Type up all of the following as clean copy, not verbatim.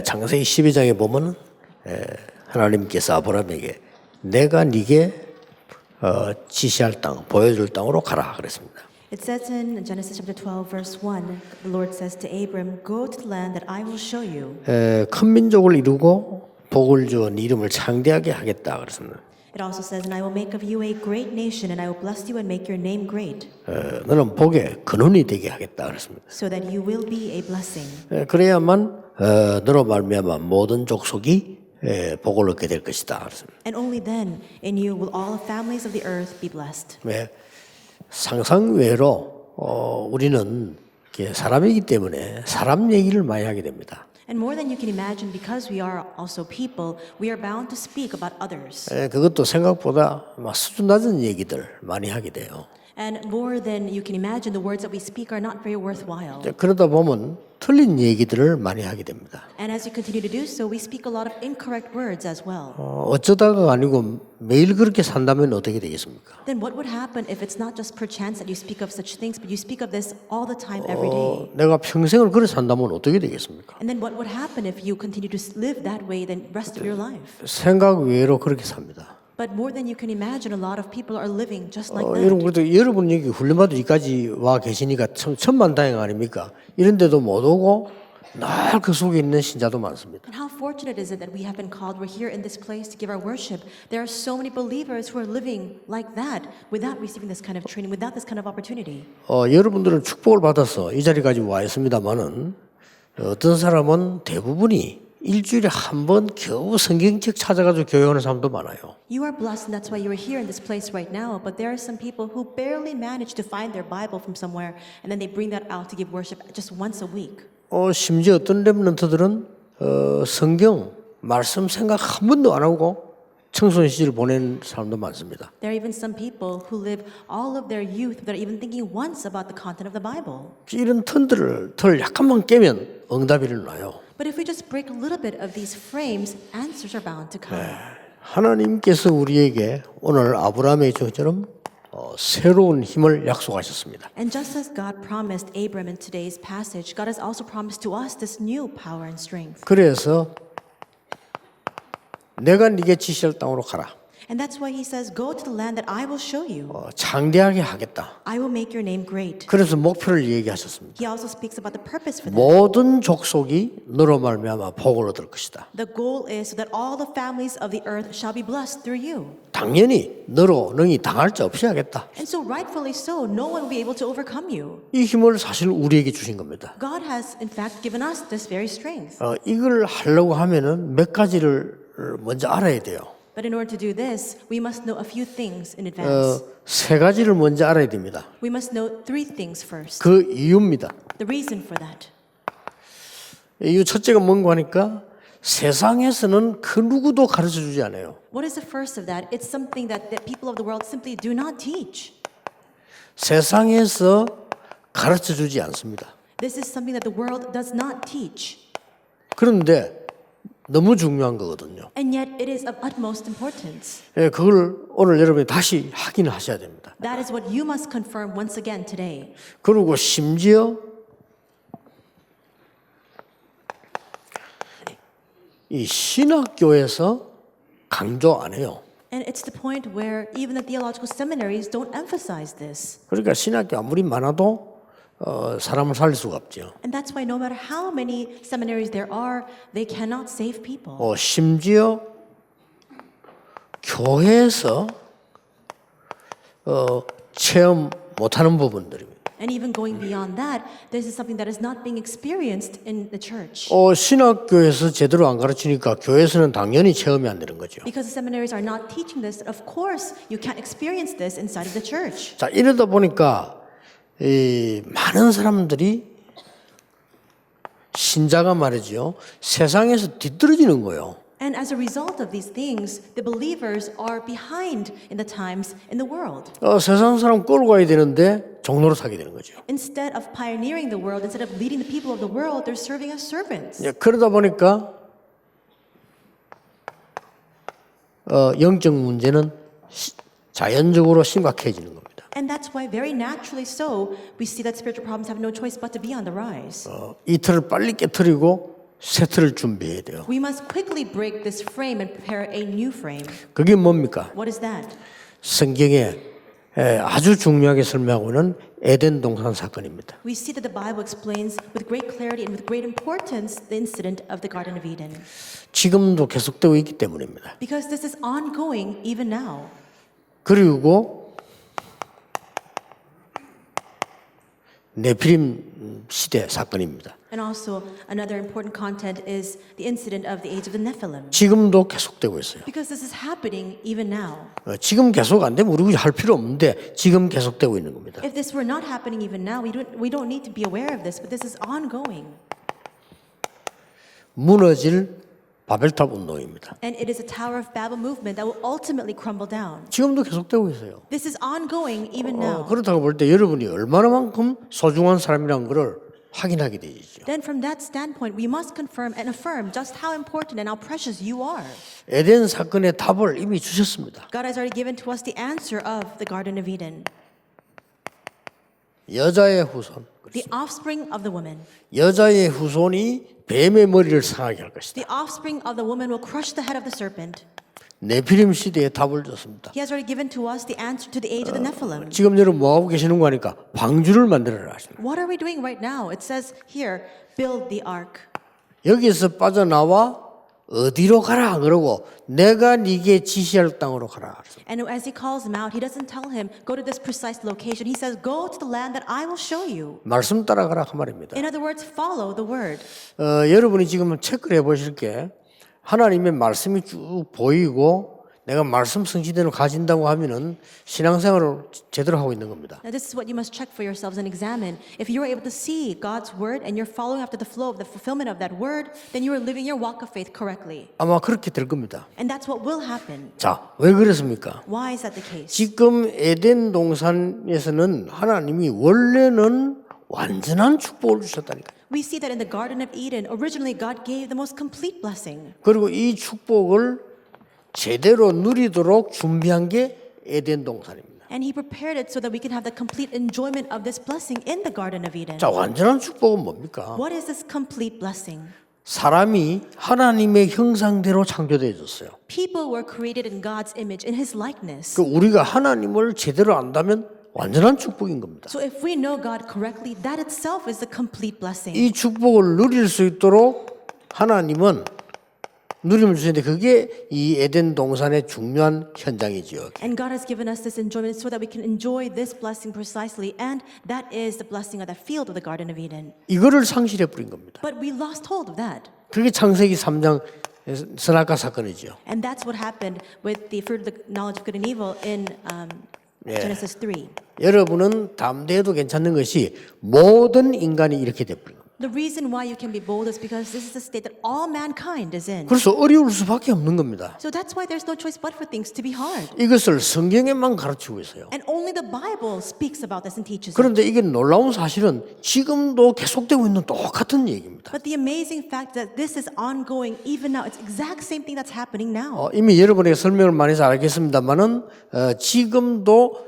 창세기 12장에 보면 하나님께서 아브라함에게 내가 네게 지시할 땅, 보여줄 땅으로 가라 그랬습니다. It says in Genesis chapter 12, verse 1, the Lord says to Abram, "Go to the land that I will show you." 큰 민족을 이루고 복을 주어 네 이름을 창대하게 하겠다 그랬습니다. It also says, "And I will make of you a great nation, and I will bless you and make your name great, 너는 복의 근원이 되게 하겠다 그랬습니다. so that you will be a blessing." 그래야만 너로 말미암아 모든 족속이 복을 얻게 될 것이다 그랬습니다. And only then, in you, will all the families of the earth be blessed. 상상 외로 우리는 사람이기 때문에 사람 얘기를 많이 하게 됩니다. And more than you can imagine, because we are also people, we are bound to speak about others. 그것도 생각보다 수준 낮은 얘기들 많이 하게 돼요. And more than you can imagine, the words that we speak are not very worthwhile. 그러다 보면 틀린 얘기들을 많이 하게 됩니다. And as you continue to do so, we speak a lot of incorrect words as well. 어쩌다가 아니고 매일 그렇게 산다면 어떻게 되겠습니까? Then what would happen if it's not just perchance that you speak of such things, but you speak of this all the time, every day? 내가 평생을 그렇게 산다면 어떻게 되겠습니까? And then what would happen if you continue to live that way the rest of your life? 생각 외로 그렇게 삽니다. But more than you can imagine, a lot of people are living just like 여러분 that. 그래도 여러분 여기 훈련받아 여기까지 와 계시니까 참 천만다행 아닙니까? 이런데도 못 오고 늘 그 속에 있는 신자도 많습니다. And how fortunate is it that we have been called, we're here in this place to give our worship. There are so many believers who are living like that without receiving this kind of training, without this kind of opportunity. 여러분들은 축복을 받아서 이 자리까지 와 있습니다만은 어떤 사람은 대부분이 일주일에 한 번 겨우 성경책 찾아가지고 교육하는 사람도 많아요. You are blessed, and that's why you are here in this place right now. But there are some people who barely manage to find their Bible from somewhere, and then they bring that out to give worship just once a week. 심지어 어떤 렘넌트들은 성경 말씀 생각 한 번도 안 하고 청소년 시절 보낸 사람도 많습니다. There are even some people who live all of their youth without even thinking once about the content of the Bible. 이런 털 약간만 깨면 응답이 일어나요. But if we just break a little bit of these frames, answers are bound to come. 하나님께서 우리에게 오늘 아브라함의 저처럼 새로운 힘을 약속하셨습니다. And just as God promised Abram in today's passage, God has also promised to us this new power and strength. 그래서 내가 네게 지시할 땅으로 가라. And that's why he says, "Go to the land that I will show you. 창대하게 하겠다. I will make your name great." 그래서 목표를 얘기하셨습니다. He also speaks about the purpose for that. 모든 족속이 너로 말미암아 복을 얻을 것이다. The goal is so that all the families of the earth shall be blessed through you. 당연히 너로 능히 당할 자 없이 하겠다. And so rightfully so, no one will be able to overcome you. 이 힘을 사실 우리에게 주신 겁니다. God has in fact given us this very strength. 이걸 하려고 하면은 몇 가지를 먼저 알아야 돼요. But in order to do this, we must know a few things in advance. 세 가지를 먼저 알아야 됩니다. We must know three things first. 그 이유입니다. The reason for that. 이유 첫째가 뭔가 하니까 세상에서는 그 누구도 가르쳐 주지 않아요. What is the first of that? It's something that the people of the world simply do not teach. 세상에서 가르쳐 주지 않습니다. This is something that the world does not teach. 그런데 너무 중요한 거거든요. And yet it is of utmost importance. 그걸 오늘 여러분이 다시 확인하셔야 됩니다. That is what you must confirm once again today. 그리고 심지어 이 신학교에서 강조 안 해요. And it's the point where even the theological seminaries don't emphasize this. 그러니까 신학교 아무리 많아도 사람을 살릴 수가 없죠. And that's why no matter how many seminaries there are, they cannot save people. 심지어 교회에서 체험 못하는 부분들입니다. And even going beyond that, this is something that is not being experienced in the church. 신학교에서 제대로 안 가르치니까 교회에서는 당연히 체험이 안 되는 거죠. Because the seminaries are not teaching this, of course you can't experience this inside of the church. 자, 이러다 보니까 많은 사람들이 신자가 말이죠. 세상에서 뒤떨어지는 거예요. And as a result of these things, the believers are behind in the times in the world. 세상 사람 끌고 가야 되는데 종로로 사게 되는 거죠. Instead of pioneering the world, instead of leading the people of the world, they're serving as servants. 그러다 보니까 영적 문제는 자연적으로 심각해지는 겁니다. And that's why very naturally so, we see that spiritual problems have no choice but to be on the rise. 이틀을 빨리 깨트리고 세트를 준비해야 돼요. We must quickly break this frame and prepare a new frame. 그게 뭡니까? What is that? 성경에 아주 중요하게 설명하고 있는 에덴 동산 사건입니다. We see that the Bible explains with great clarity and with great importance the incident of the Garden of Eden. 지금도 계속되고 있기 때문입니다. Because this is ongoing even now. 그리고 네피림 시대 사건입니다. And also another important content is the incident of the age of the Nephilim. 지금도 계속되고 있어요. Because this is happening even now. 지금 계속 안 되면 우리 할 필요 없는데 지금 계속되고 있는 겁니다. If this were not happening even now, we don't need to be aware of this, but this is ongoing. 무너질 바벨탑 운동입니다. And it is a Tower of Babel movement that will ultimately crumble down. 지금도 계속되고 있어요. This is ongoing even now. 그렇다고 볼 때 여러분이 얼마나만큼 소중한 사람이라는 것을 확인하게 되죠. Then from that standpoint, we must confirm and affirm just how important and how precious you are. 에덴 사건의 답을 이미 주셨습니다. God has already given to us the answer of the Garden of Eden. 여자의 후손. The offspring of the woman. 여자의 후손이 뱀의 머리를 상하게 할 것이다. The offspring of the woman will crush the head of the serpent. 네피림 시대에 답을 줬습니다. He has already given to us the answer to the age of the Nephilim. 지금 여러분 뭐 하고 계시는 거 하니까 방주를 만들어라 하십니다. What are we doing right now? It says here, build the ark. 여기에서 빠져나와 어디로 가라 그러고 내가 네게 지시할 땅으로 가라. And as he calls him out, he doesn't tell him, go to this precise location. He says, go to the land that I will show you. 말씀 따라가라 그 말입니다. In other words, follow the word. 여러분이 지금 체크를 해보실 게 하나님의 말씀이 쭉 보이고 내가 말씀 성취대로 가진다고 하면은 신앙생활을 제대로 하고 있는 겁니다. Now this is what you must check for yourselves and examine. If you are able to see God's word and you're following after the flow of the fulfillment of that word, then you are living your walk of faith correctly. 아마 그렇게 될 겁니다. And that's what will happen. 자, 왜 그렇습니까? Why is that the case? 지금 에덴 동산에서는 하나님이 원래는 완전한 축복을 주셨다니까요. We see that in the Garden of Eden, originally God gave the most complete blessing. 그리고 이 축복을 제대로 누리도록 준비한 게 에덴 동산입니다. And he prepared it so that we can have the complete enjoyment of this blessing in the Garden of Eden. 자, 완전한 축복은 뭡니까? What is this complete blessing? 사람이 하나님의 형상대로 창조되어졌어요. People were created in God's image, in his likeness. 그 우리가 하나님을 제대로 안다면 완전한 축복인 겁니다. So if we know God correctly, that itself is the complete blessing. 이 축복을 누릴 수 있도록 하나님은 누림을 주시는데 그게 이 에덴 동산의 중요한 현장이지요. And God has given us this enjoyment so that we can enjoy this blessing precisely, and that is the blessing of the field of the Garden of Eden. 이거를 상실해 버린 겁니다. But we lost hold of that. 그게 창세기 3장 선악과 사건이죠. And that's what happened with the fruit of the knowledge of good and evil in Genesis 3. 여러분은 담대해도 괜찮은 것이 모든 인간이 이렇게 돼버린 겁니다. The reason why you can be bold is because this is the state that all mankind is in. 그래서 어려울 수밖에 없는 겁니다. So that's why there's no choice but for things to be hard. 이것을 성경에만 가르치고 있어요. And only the Bible speaks about this and teaches it. 그런데 이게 놀라운 사실은 지금도 계속되고 있는 똑같은 얘기입니다. But the amazing fact that this is ongoing even now, it's the exact same thing that's happening now. 이미 여러분에게 설명을 많이 해서 알겠습니다만은 지금도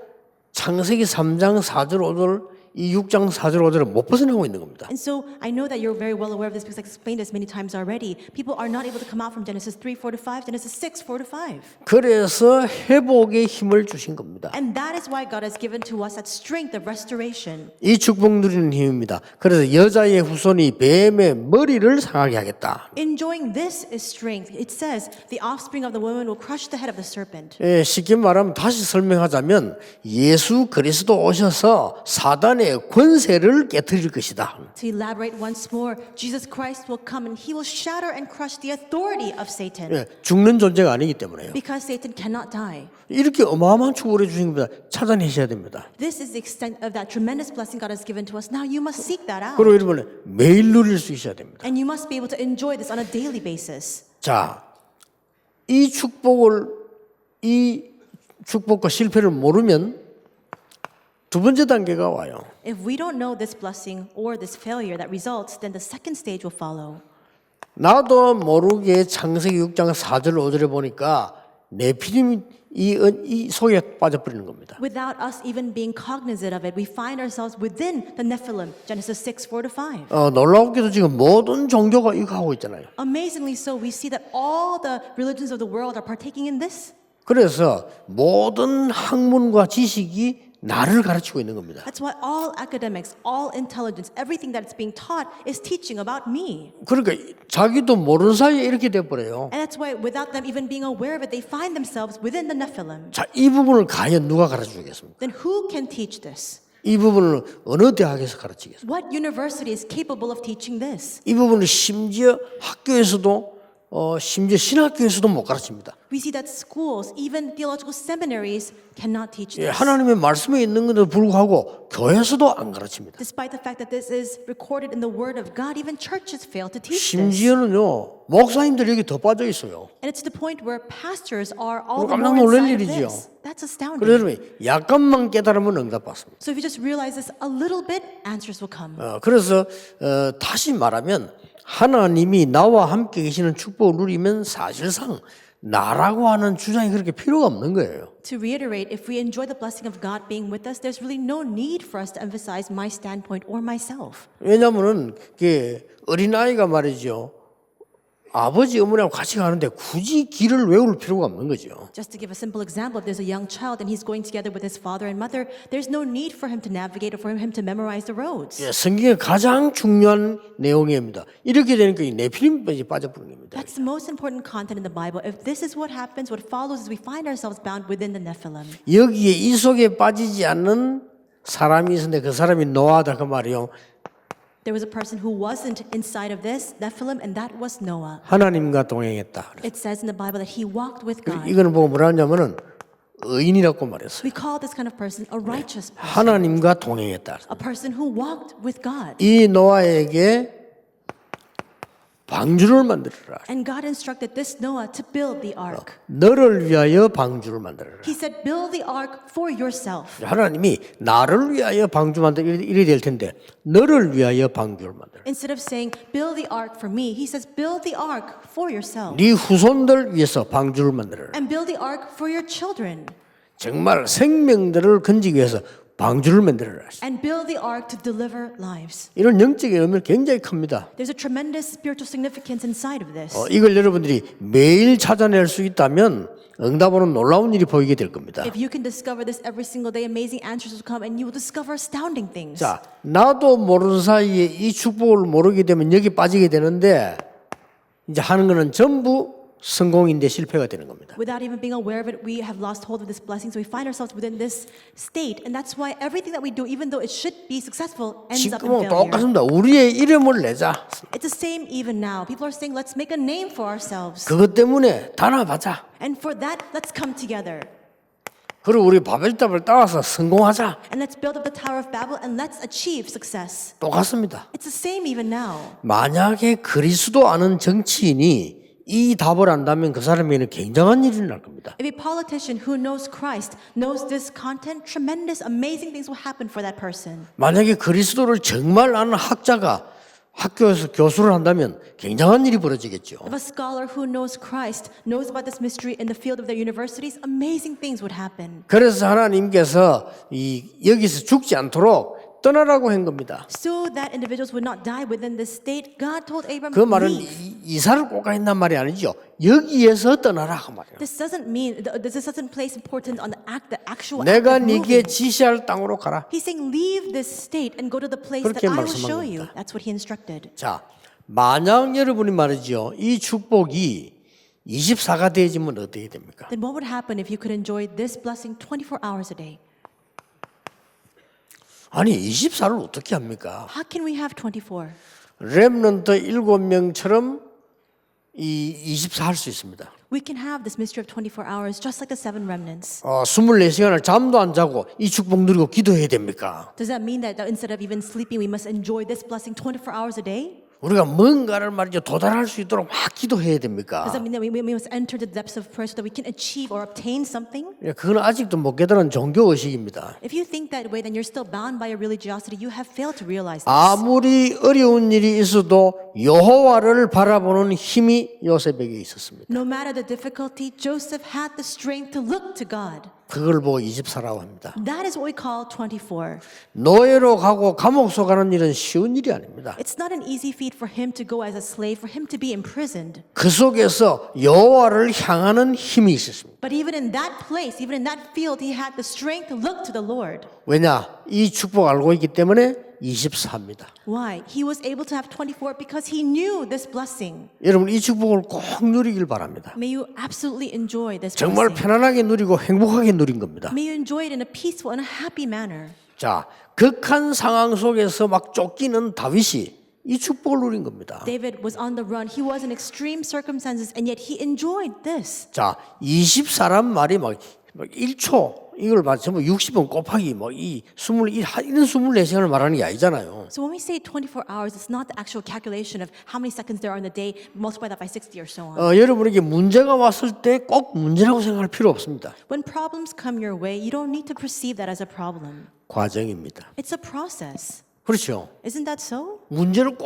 창세기 3장 4절 5절 이 6장 4절 5절을 못 벗어나고 있는 겁니다. And so I know that you're very well aware of this because I explained this many times already. People are not able to come out from Genesis 3, 4 to 5, Genesis 6, 4 to 5. 그래서 회복의 힘을 주신 겁니다. And that is why God has given to us that strength of restoration. 이 축복 누리는 힘입니다. 그래서 여자의 후손이 뱀의 머리를 상하게 하겠다. Enjoying this is strength. It says the offspring of the woman will crush the head of the serpent. 쉽게 말하면 다시 설명하자면 예수 그리스도 오셔서 사단의 권세를 깨뜨릴 것이다. To elaborate once more, Jesus Christ will come and he will shatter and crush the authority of Satan. 죽는 존재가 아니기 때문에요. Because Satan cannot die. 이렇게 어마어마한 축복을 해주신 겁니다. 찾아내셔야 됩니다. This is the extent of that tremendous blessing God has given to us. Now you must seek that out. 그리고 여러분 매일 누릴 수 있어야 됩니다. And you must be able to enjoy this on a daily basis. 자, 이 축복과 실패를 모르면 두 번째 단계가 와요. If we don't know this blessing or this failure that results, then the second stage will follow. 나도 모르게 창세기 6장 4절 5절에 보니까 네피림이 이 속에 빠져버리는 겁니다. Without us even being cognizant of it, we find ourselves within the Nephilim, Genesis 6, 4-5. 놀라웠게도 지금 모든 종교가 이거 하고 있잖아요. Amazingly so, we see that all the religions of the world are partaking in this. 그래서 모든 학문과 지식이 나를 가르치고 있는 겁니다. That's why all academics, all intelligence, everything that's being taught is teaching about me. 그러니까 자기도 모르는 사이에 이렇게 돼버려요. And that's why without them even being aware of it, they find themselves within the Nephilim. 자, 이 부분을 과연 누가 가르쳐주겠습니까? Then who can teach this? 이 부분을 어느 대학에서 가르치겠습니까? What university is capable of teaching this? 이 부분을 심지어 학교에서도 심지어 신학교에서도 못 가르칩니다. We see that schools, even theological seminaries, cannot teach 예, this. 하나님의 말씀에 있는 것에도 불구하고 교회에서도 안 가르칩니다. Despite the fact that this is recorded in the Word of God, even churches fail to teach this. 심지어는요 목사님들이 여기 더 빠져 있어요. And it's to the point where pastors are all the 깜짝 more 놀랄 inside of 일이지요. this. That's astounding. 그래서 여러분 약간만 깨달으면 응답받습니다. So if you just realize this a little bit, answers will come. 그래서 다시 말하면 하나님이 나와 함께 계시는 축복을 누리면 사실상 나라고 하는 주장이 그렇게 필요가 없는 거예요. To reiterate, if we enjoy the blessing of God being with us, there's really no need for us to emphasize my standpoint or myself. 왜냐하면은 어린아이가 말이죠. 아버지 어머니하고 같이 가는데 굳이 길을 외울 필요가 없는 거죠. Just to give a simple example, if there's a young child and he's going together with his father and mother, there's no need for him to navigate or for him to memorize the roads. 예, 성경의 가장 중요한 내용입니다. 이렇게 되니까 이 네피림까지 빠져버리는 겁니다. That's the most important content in the Bible. If this is what happens, what follows is we find ourselves bound within the Nephilim. 여기에 이 속에 빠지지 않는 사람이 있었는데 그 사람이 노아다 그 말이요. There was a person who wasn't inside of this Nephilim, and that was Noah. 하나님과 동행했다. It says in the Bible that he walked with God. 이거는 보고 뭐라 하냐면은 의인이라고 말했어요. We call this kind of person a righteous person, 하나님과 동행했다. a person who walked with God. 이 노아에게 방주를 만들어라. And God instructed this Noah to build the ark. 너를 위하여 방주를 만들어라. He said, build the ark for yourself. 하나님이 나를 위하여 방주 만들어 이래 될 텐데 너를 위하여 방주를 만들어라. Instead of saying, build the ark for me, he says, build the ark for yourself. 네 후손들 위해서 방주를 만들어라. And build the ark for your children. 정말 생명들을 건지기 위해서 방주를 만들어라. And build the ark to deliver lives. 이런 영적인 의미는 굉장히 큽니다. There's a tremendous spiritual significance inside of this. 이걸 여러분들이 매일 찾아낼 수 있다면 응답으로는 놀라운 일이 보이게 될 겁니다. If you can discover this every single day, amazing answers will come and you will discover astounding things. 자, 나도 모르는 사이에 이 축복을 모르게 되면 여기 빠지게 되는데 이제 하는 거는 전부 성공인데 실패가 되는 겁니다. Without even being aware of it, we have lost hold of this blessing, so we find ourselves within this state. And that's why everything that we do, even though it should be successful, ends up in 지금은 failure. 똑같습니다. 우리의 이름을 내자. It's the same even now. People are saying, let's make a name for ourselves. 그것 때문에 단합하자. And for that, let's come together. 그리고 우리 바벨탑을 따라서 성공하자. And let's build up the Tower of Babel and let's achieve success. 똑같습니다. It's the same even now. 만약에 그리스도 아는 정치인이 이 답을 안다면 그 사람에게는 굉장한 일이 날 겁니다. If a politician who knows Christ knows this content, tremendous, amazing things will happen for that person. 만약에 그리스도를 정말 아는 학자가 학교에서 교수를 한다면 굉장한 일이 벌어지겠죠. If a scholar who knows Christ knows about this mystery in the field of their universities, amazing things would happen. 그래서 하나님께서 여기서 죽지 않도록 떠나라고 한 겁니다. So that individuals would not die within this state, God told Abram, 그 말은 leave. 이사를 꼭 가했단 말이 아니죠. 여기에서 떠나라 그 말이에요. This doesn't mean, this doesn't place importance on the actual act 내가 of 네게 moving. 지시할 땅으로 가라. He's saying, leave this state and go to the place that 그렇게 I will 말씀한 show you. 겁니다. That's what he instructed. 자, 만약 여러분이 말이죠. 이 축복이 24가 되어지면 어떻게 됩니까? Then what would happen if you could enjoy this blessing 24 hours a day? 아니 24를 어떻게 합니까? How can we have 24? 렘넌트 7명처럼 이 24 할 수 있습니다. We can have this mystery of 24 hours just like the 7 remnants. 24시간을 잠도 안 자고 이 축복 누리고 기도해야 됩니까? Does that mean that instead of even sleeping, we must enjoy this blessing 24 hours a day? 우리가 뭔가를 말이죠 도달할 수 있도록 막 기도해야 됩니까? Does that mean that we must enter the depths of prayer so that we can achieve or obtain something? 그건 아직도 못 깨달은 종교 의식입니다. If you think that way, then you're still bound by your religiosity. You have failed to realize this. 아무리 어려운 일이 있어도 여호와를 바라보는 힘이 요셉에게 있었습니다. No matter the difficulty, Joseph had the strength to look to God. 그걸 보고 24라고 합니다. That is what we call 24. 노예로 가고 감옥소 가는 일은 쉬운 일이 아닙니다. It's not an easy feat for him to go as a slave, for him to be imprisoned. 그 속에서 여호와를 향하는 힘이 있었습니다. But even in that place, even in that field, he had the strength to look to the Lord. 왜냐? 이 축복 알고 있기 때문에 24입니다. Why? He was able to have 24 because he knew this blessing. 여러분 이 축복을 꼭 누리길 바랍니다. May you absolutely enjoy this 정말 blessing. 편안하게 누리고 행복하게 누린 겁니다. May you enjoy it in a peaceful and a happy manner. 자, 극한 상황 속에서 막 쫓기는 다윗이 이 축복을 누린 겁니다. David was on the run. He was in extreme circumstances, and yet he enjoyed this. 자, 24란 말이 막 1초 이걸 전부 60번 곱하기 이 24시간을 말하는 게 아니잖아요. So when we say 24 hours, it's not the actual calculation of how many seconds there are in the day, multiply that by 60 or so on. 여러분에게 문제가 왔을 때 꼭 문제라고 생각할 필요 없습니다. When problems come your way, you don't need to perceive that as a problem. 과정입니다. It's a process. 그렇죠. Isn't that so? 문제를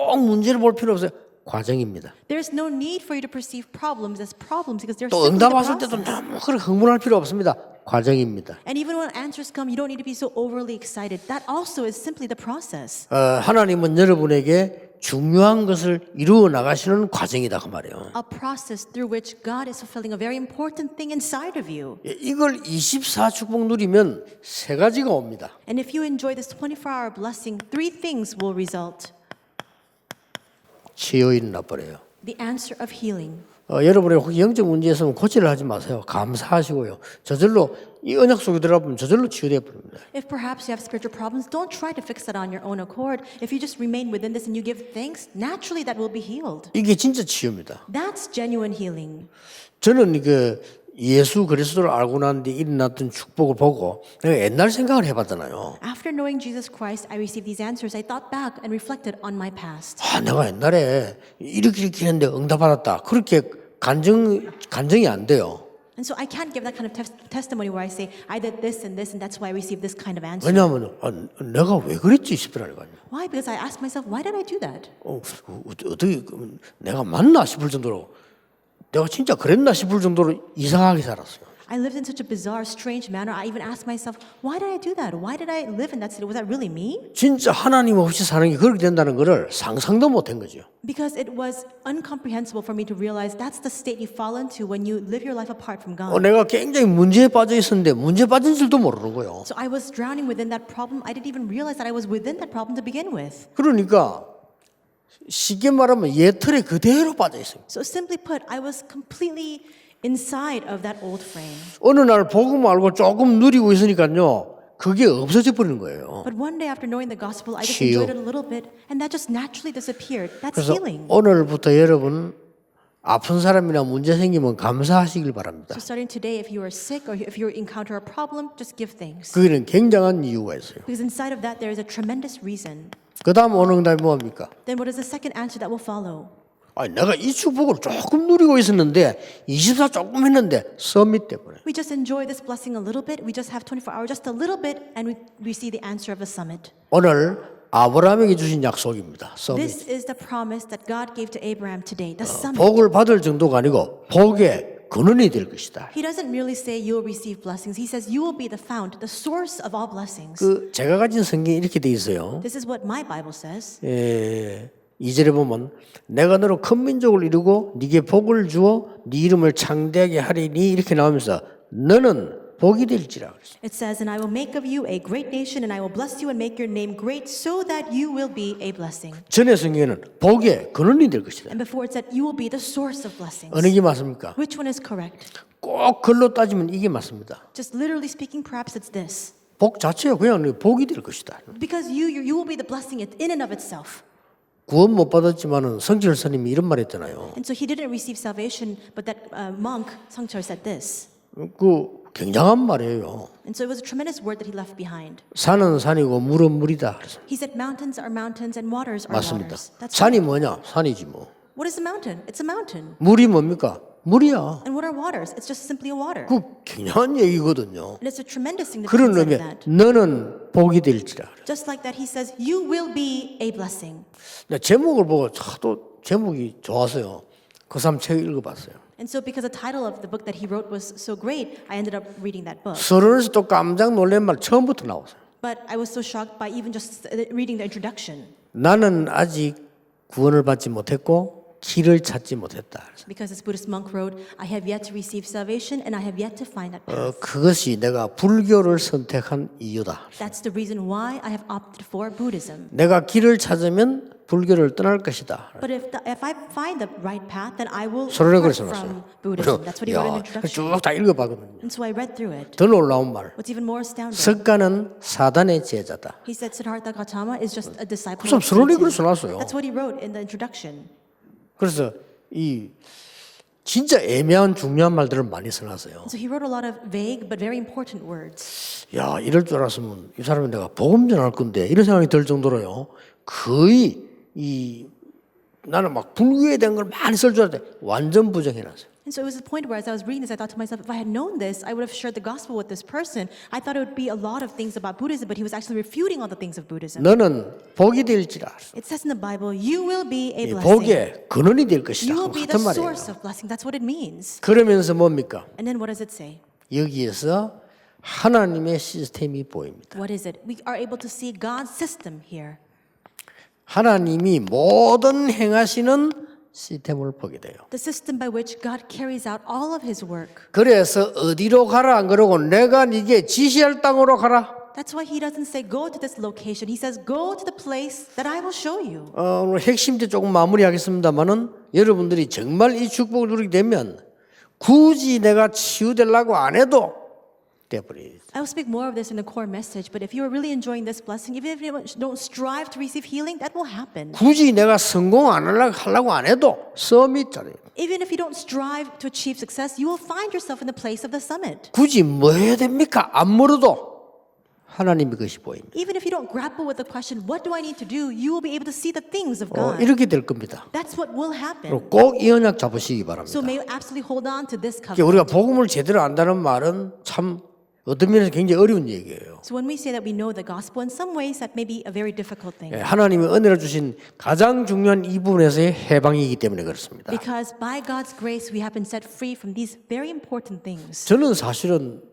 볼 필요 없어요. 과정입니다. There's no need for you to perceive problems as problems because they're 또 simply 응답 the 왔을 때도 process. 너무 그렇게 흥분할 필요 없습니다. 과정입니다. And even when answers come, you don't need to be so overly excited. That also is simply the process. 하나님은 여러분에게 중요한 것을 이루어 나가시는 과정이다 그 말이에요. A process through which God is fulfilling a very important thing inside of you. 이걸 24 축복 누리면 세 가지가 옵니다. And if you enjoy this 24-hour blessing, three things will result. 치유일이 나버려요. The answer of healing. 여러분의 혹시 영적 문제 있으면 고치려 하지 마세요. 감사하시고요. 저절로 이 언약 속에 들어가면 저절로 치유되어 버립니다. If perhaps you have spiritual problems, don't try to fix that on your own accord. If you just remain within this and you give thanks, naturally that will be healed. 이게 진짜 치유입니다. That's genuine healing. 저는 예수 그리스도를 알고 난 뒤에 일어났던 축복을 보고 내가 옛날 생각을 해봤잖아요. After knowing Jesus Christ, I received these answers. I thought back and reflected on my past. 내가 옛날에 이렇게 했는데 응답받았다. 그렇게 간증이 안 돼요. And so I can't give that kind of testimony where I say, I did this and that's why I received this kind of answer. 왜냐하면 내가 왜 그랬지 싶더라고요. Why? Because I asked myself, why did I do that? 어떻게 내가 맞나 싶을 정도로 내가 진짜 그랬나 싶을 정도로 이상하게 살았어요. I lived in such a bizarre, strange manner. I even asked myself, why did I do that? Why did I live in that city? Was that really me? 진짜 하나님 없이 사는 게 그렇게 된다는 거를 상상도 못한 거죠. Because it was incomprehensible for me to realize that's the state you fall into when you live your life apart from God. 내가 굉장히 문제에 빠져 있었는데 문제 빠진 줄도 모르는 거예요. So I was drowning within that problem. I didn't even realize that I was within that problem to begin with. 그러니까 쉽게 말하면 옛 틀에 그대로 빠져 있어요. So simply put, I was completely inside of that old frame. 어느 날 복음 알고 조금 누리고 있으니까요. 그게 없어져 버리는 거예요. But one day after knowing the gospel, I just 치유. enjoyed it a little bit, and that just naturally disappeared. That's 그래서 healing. 오늘부터 여러분 아픈 사람이나 문제 생기면 감사하시길 바랍니다. So starting today, if you are sick or if you encounter a problem, just give thanks. 그게는 굉장한 이유가 있어요. Because inside of that, there is a tremendous reason. 그 다음 오는 응답이 뭡니까? Then what is the second answer that will follow? 내가 이 축복을 조금 누리고 있었는데 24 조금 했는데 서밋 때문에. We just enjoy this blessing a little bit. We just have 24 hours, just a little bit, and we see the answer of a summit. 오늘 아브라함에게 주신 약속입니다. 서밋. This is the promise that God gave to Abraham today, the summit. 복을 받을 정도가 아니고 복의 근원이 될 것이다. He doesn't merely say you will receive blessings. He says you will be the fount, the source of all blessings. 제가 가진 성경이 이렇게 돼 있어요. This is what my Bible says. 2절에 보면 내가 너로 큰 민족을 이루고 네게 복을 주어 네 이름을 창대하게 하리니 이렇게 나오면서 너는 복이 될지라 그랬어요. It says, and I will make of you a great nation, and I will bless you and make your name great, so that you will be a blessing. 전에 성경에는 복의 근원이 될 것이다. And before it said, you will be the source of blessings. 어느 게 맞습니까? Which one is correct? 꼭 글로 따지면 이게 맞습니다. Just literally speaking, perhaps it's this. 복 자체가 그냥 복이 될 것이다. Because you will be the blessing in and of itself. 구원 못 받았지만은 성철 스님이 이런 말 했잖아요. And so he didn't receive salvation, but that monk, Sangchar, said this. 그 굉장한 말이에요. And so it was a tremendous word that he left behind. 산은 산이고 물은 물이다. 그래서 He said mountains are mountains and waters are 맞습니다. waters. That's 산이 right. 뭐냐? 산이지 뭐. What is a mountain? It's a mountain. 물이 뭡니까? 물이야. And what are waters? It's just simply a water. 그 굉장한 얘기거든요. And it's a tremendous 그런 significance of 의미에 that. 너는 복이 될지라. Just like that, he says, you will be a blessing. 나 제목을 보고 하도 제목이 좋아서요. 그 사람 책 읽어봤어요. And so because the title of the book that he wrote was so great, I ended up reading that book. 서론에서 또 깜짝 놀란 말 처음부터 나왔어요. But I was so shocked by even just reading the introduction. 나는 아직 구원을 받지 못했고 길을 찾지 못했다. Because this Buddhist monk wrote, I have yet to receive salvation and I have yet to find that path. 그것이 내가 불교를 선택한 이유다. That's the reason why I have opted for Buddhism. 내가 길을 찾으면 불교를 떠날 것이다. But if I find the right path, then I will 서론에 depart 그래서 from Buddhism. That's what he wrote in the introduction. 쭉 다 읽어봤거든요. And so I read through it. 더 놀라운 말. What's even more astounding, 석가는 사단의 제자다. he said Siddhartha Gautama is just a disciple 그럼 of 서론에 Satan. 그래서 놨어요. That's what he wrote in the introduction. 그래서 이 진짜 애매한 중요한 말들을 많이 써놨어요. So he wrote a lot of vague but very important words. 야, 이럴 줄 알았으면 이 사람은 내가 복음 전할 건데 이런 생각이 들 정도로요. 거의 이 나는 막 불교에 대한 걸 많이 쓸 줄 알았는데 완전 부정해놨어요. And so it was the point where as I was reading this, I thought to myself, if I had known this, I would have shared the gospel with this person. I thought it would be a lot of things about Buddhism, but he was actually refuting all the things of Buddhism. 너는 복이 될지라. It says in the Bible, you will be a 이 blessing. 복의 근원이 될 것이다. You will be the 같은 말이에요. source of blessing. That's what it means. 그러면서 뭡니까? And then what does it say? 여기에서 하나님의 시스템이 보입니다. What is it? We are able to see God's system here. 하나님이 모든 행하시는 시스템을 보게 돼요. The system by which God carries out all of his work. 그래서 어디로 가라 안 그러고 내가 네게 지시할 땅으로 가라. That's why he doesn't say go to this location. He says go to the place that I will show you. 오늘 핵심때 조금 마무리하겠습니다만은 여러분들이 정말 이 축복을 누리게 되면 굳이 내가 치유되려고 안 해도 돼버려요. I will speak more of this in the core message, but if you are really enjoying this blessing, even if you don't strive to receive healing, that will happen. 굳이 내가 성공 안 하려고 안 해도 서밋자리에요. Even if you don't strive to achieve success, you will find yourself in the place of the summit. 굳이 뭐 해야 됩니까? 안 물어도 하나님의 것이 보입니다. Even if you don't grapple with the question, what do I need to do, you will be able to see the things of God. 이렇게 될 겁니다. That's what will happen. 그리고 꼭 이 언약 잡으시기 바랍니다. So may you absolutely hold on to this 그러니까 우리가 covenant. 복음을 제대로 안다는 말은 참 어떤 면에서 굉장히 어려운 얘기예요. So when we say that we know the gospel, in some ways that may be a very difficult thing. 하나님이 은혜를 주신 가장 중요한 이 부분에서의 해방이기 때문에 그렇습니다. Because by God's grace, we have been set free from these very important things. 저는 사실은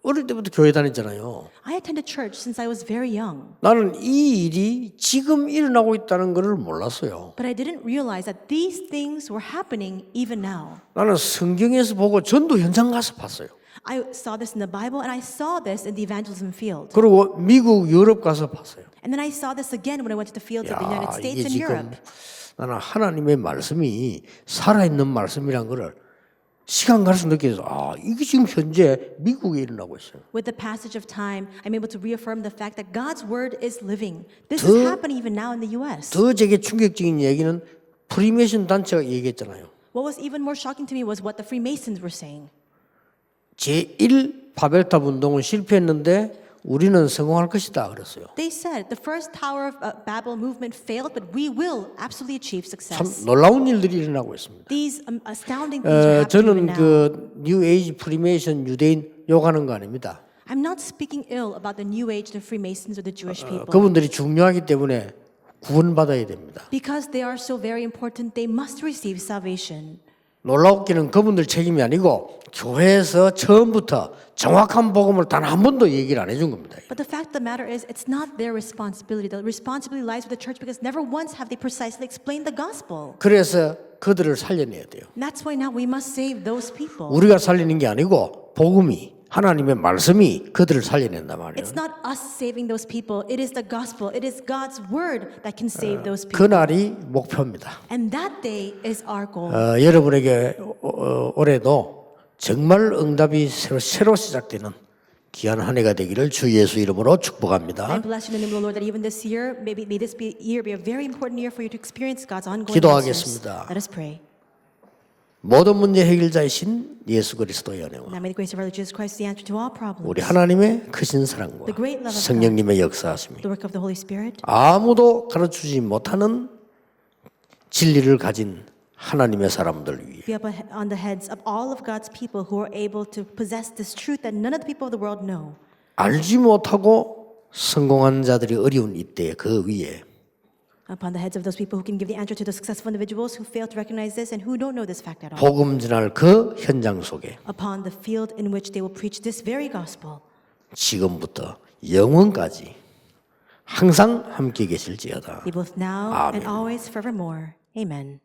어릴 때부터 교회 다녔잖아요. I attended church since I was very young. 나는 이 일이 지금 일어나고 있다는 것을 몰랐어요. But I didn't realize that these things were happening even now. 나는 성경에서 보고 전도 현장 가서 봤어요. I saw this in the Bible and I saw this in the evangelism field. 그리고 미국, 유럽 가서 봤어요. And then I saw this again when I went to the fields of the 야, United States 이게 and 지금 Europe. 나는 하나님의 말씀이 살아있는 말씀이란 것을 시간 갈수록 느껴서 이게 지금 현재 미국에 일어나고 있어요. With the passage of time, I'm able to reaffirm the fact that God's word is living. This is happening even now in the U.S. 더 제게 충격적인 얘기는 프리메이션 단체가 얘기했잖아요. What was even more shocking to me was what the Freemasons were saying. 제1 바벨탑 운동은 실패했는데 우리는 성공할 것이다 그랬어요. They said the first Tower of Babel movement failed, but we will absolutely achieve 참 success. 놀라운 일들이 일어나고 있습니다. These astounding things are happening 저는 even now. 그 뉴 에이지 프리메이션 유대인 욕하는 거 아닙니다. I'm not speaking ill about the New Age, the Freemasons, or the Jewish people. 그분들이 중요하기 때문에 구원받아야 됩니다. Because they are so very important, they must receive salvation. 놀라웠기는 그분들 책임이 아니고 교회에서 처음부터 정확한 복음을 단 한 번도 얘기를 안 해준 겁니다. But the fact of the matter is, it's not their responsibility. The responsibility lies with the church because never once have they precisely explained the gospel. 그래서 그들을 살려내야 돼요. And that's why now we must save those people. 우리가 살리는 게 아니고 복음이 하나님의 말씀이 그들을 살려낸단 말이에요. It's not us saving those people. It is the gospel. It is God's word that can save those people. 그날이 목표입니다. And that day is our goal. 여러분에게 올해도 정말 응답이 새로 시작되는 귀한 한 해가 되기를 주 예수 이름으로 I 축복합니다. bless you in the name of the Lord that even this year, may this year be a very important year for you to experience God's ongoing answers. 기도하겠습니다. Let us pray. 모든 문제 해결자이신 예수 그리스도의 은혜와 Now may the grace of our Lord Jesus Christ, the answer to all problems, 우리 하나님의 크신 사랑과 The great love of 성령님의 역사하심이 the work of the Holy Spirit, 아무도 가르치지 못하는 진리를 가진 하나님의 사람들 위해 be up on the heads of all of God's people who are able to possess this truth that none of the people of the world know. 알지 못하고 성공한 자들이 어려운 이때 그 위에 Upon the heads of those people who can give the answer to the successful individuals who fail to recognize this and who don't know this fact at all. 복음 전할 그 현장 속에 Upon the field in which they will preach this very gospel, 지금부터 영원까지 항상 함께 계실지어다. be both now and always forevermore. Amen.